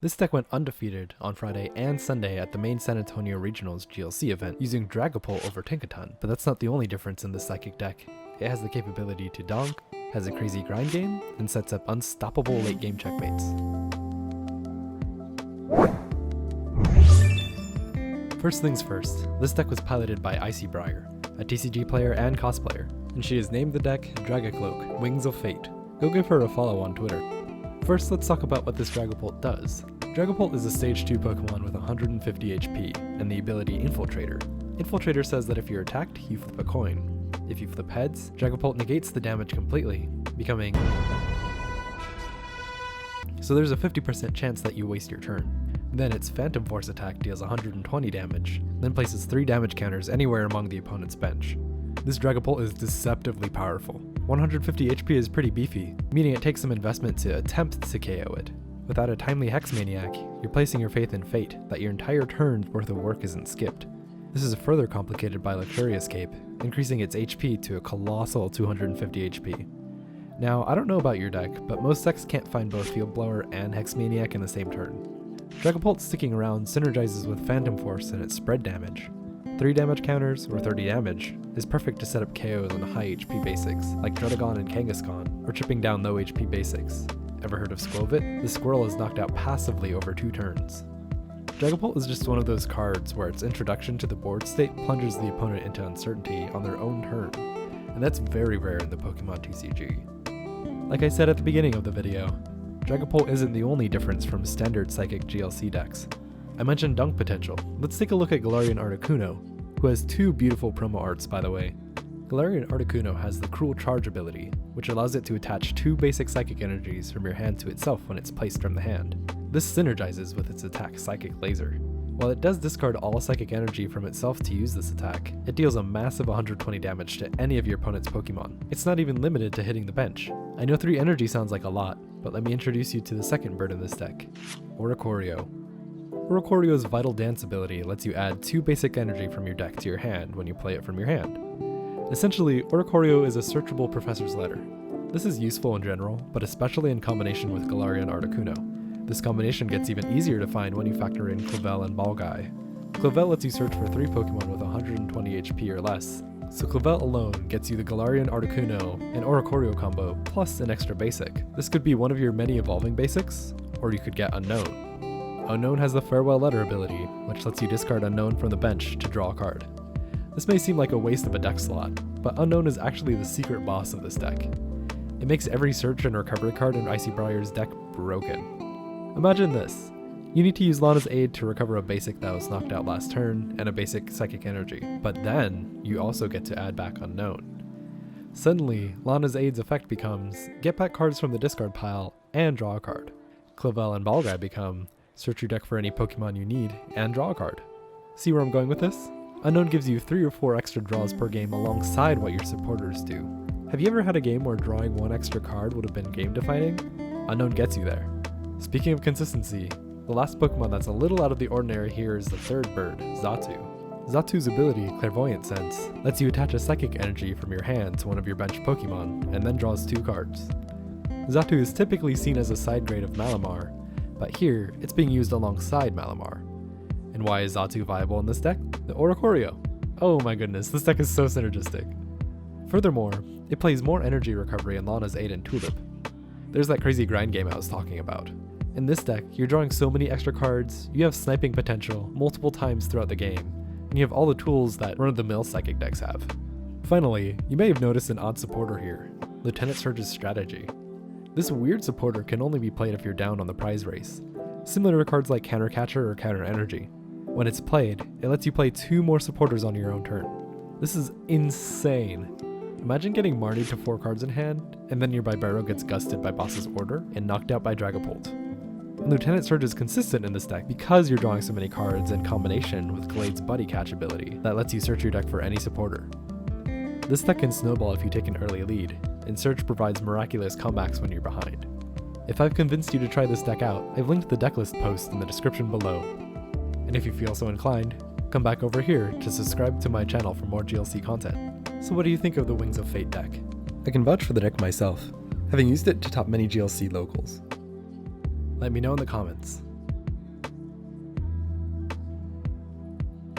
This deck went undefeated on Friday and Sunday at the main San Antonio Regionals GLC event using Dragapult over Tinkaton, but that's not the only difference in this Psychic deck. It has the capability to donk, has a crazy grind game, and sets up unstoppable late game checkmates. First things first, this deck was piloted by Icybriar, a TCG player and cosplayer, and she has named the deck Dragacloak, Wings of Fate. Go give her a follow on Twitter. First, let's talk about what this Dragapult does. Dragapult is a stage 2 Pokemon with 150 HP, and the ability Infiltrator. Infiltrator says that if you're attacked, you flip a coin. If you flip heads, Dragapult negates the damage completely, becoming... So there's a 50% chance that you waste your turn. Then its Phantom Force attack deals 120 damage, then places 3 damage counters anywhere among the opponent's bench. This Dragapult is deceptively powerful. 150 HP is pretty beefy, meaning it takes some investment to attempt to KO it. Without a timely Hex Maniac, you're placing your faith in fate that your entire turn's worth of work isn't skipped. This is further complicated by Luxurious Cape, increasing its HP to a colossal 250 HP. Now, I don't know about your deck, but most decks can't find both Field Blower and Hex Maniac in the same turn. Dragapult sticking around synergizes with Phantom Force and its spread damage. 3 damage counters, or 30 damage, is perfect to set up KOs on high HP basics, like Druddigon and Kangaskhan, or chipping down low HP basics. Ever heard of Skwovet? The squirrel is knocked out passively over 2 turns. Dragapult is just one of those cards where its introduction to the board state plunges the opponent into uncertainty on their own turn, and that's very rare in the Pokemon TCG. Like I said at the beginning of the video, Dragapult isn't the only difference from standard Psychic GLC decks. I mentioned dunk potential. Let's take a look at Galarian Articuno, who has 2 beautiful promo arts by the way. Galarian Articuno has the Cruel Charge ability, which allows it to attach 2 basic psychic energies from your hand to itself when it's placed from the hand. This synergizes with its attack Psychic Laser. While it does discard all psychic energy from itself to use this attack, it deals a massive 120 damage to any of your opponent's Pokemon. It's not even limited to hitting the bench. I know 3 energy sounds like a lot, but let me introduce you to the second bird in this deck, Oricorio. Oricorio's Vital Dance ability lets you add 2 basic energy from your deck to your hand when you play it from your hand. Essentially, Oricorio is a searchable Professor's Letter. This is useful in general, but especially in combination with Galarian Articuno. This combination gets even easier to find when you factor in Clavel and Balgai. Clavel lets you search for 3 Pokemon with 120 HP or less, so Clavel alone gets you the Galarian Articuno and Oricorio combo plus an extra basic. This could be one of your many evolving basics, or you could get Unknown. Unknown has the Farewell Letter ability, which lets you discard Unknown from the bench to draw a card. This may seem like a waste of a deck slot, but Unknown is actually the secret boss of this deck. It makes every search and recovery card in Icybriar's deck broken. Imagine this. You need to use Lana's Aid to recover a basic that was knocked out last turn and a basic Psychic Energy, but then you also get to add back Unknown. Suddenly, Lana's Aid's effect becomes get back cards from the discard pile and draw a card. Clavel and Balgai become search your deck for any Pokemon you need and draw a card. See where I'm going with this? Unknown gives you 3 or 4 extra draws per game alongside what your supporters do. Have you ever had a game where drawing 1 extra card would have been game defining? Unknown gets you there. Speaking of consistency, the last Pokemon that's a little out of the ordinary here is the third bird, Xatu. Xatu's ability, Clairvoyant Sense, lets you attach a psychic energy from your hand to one of your bench Pokemon and then draws 2 cards. Xatu is typically seen as a side grade of Malamar, but here, it's being used alongside Malamar. And why is Xatu viable in this deck? The Oricorio. Oh my goodness, this deck is so synergistic. Furthermore, it plays more energy recovery in Lana's Aid and Tulip. There's that crazy grind game I was talking about. In this deck, you're drawing so many extra cards, you have sniping potential multiple times throughout the game, and you have all the tools that run-of-the-mill Psychic decks have. Finally, you may have noticed an odd supporter here, Lieutenant Surge's Strategy. This weird supporter can only be played if you're down on the prize race, similar to cards like Counter Catcher or Counter Energy. When it's played, it lets you play 2 more supporters on your own turn. This is insane. Imagine getting Marnie to 4 cards in hand, and then your Bibarro gets gusted by Boss's Order and knocked out by Dragapult. And Lieutenant Surge is consistent in this deck because you're drawing so many cards in combination with Glade's Buddy Catch ability that lets you search your deck for any supporter. This deck can snowball if you take an early lead, and Surge provides miraculous comebacks when you're behind. If I've convinced you to try this deck out, I've linked the decklist post in the description below. And if you feel so inclined, come back over here to subscribe to my channel for more GLC content. So what do you think of the Wings of Fate deck? I can vouch for the deck myself, having used it to top many GLC locals. Let me know in the comments.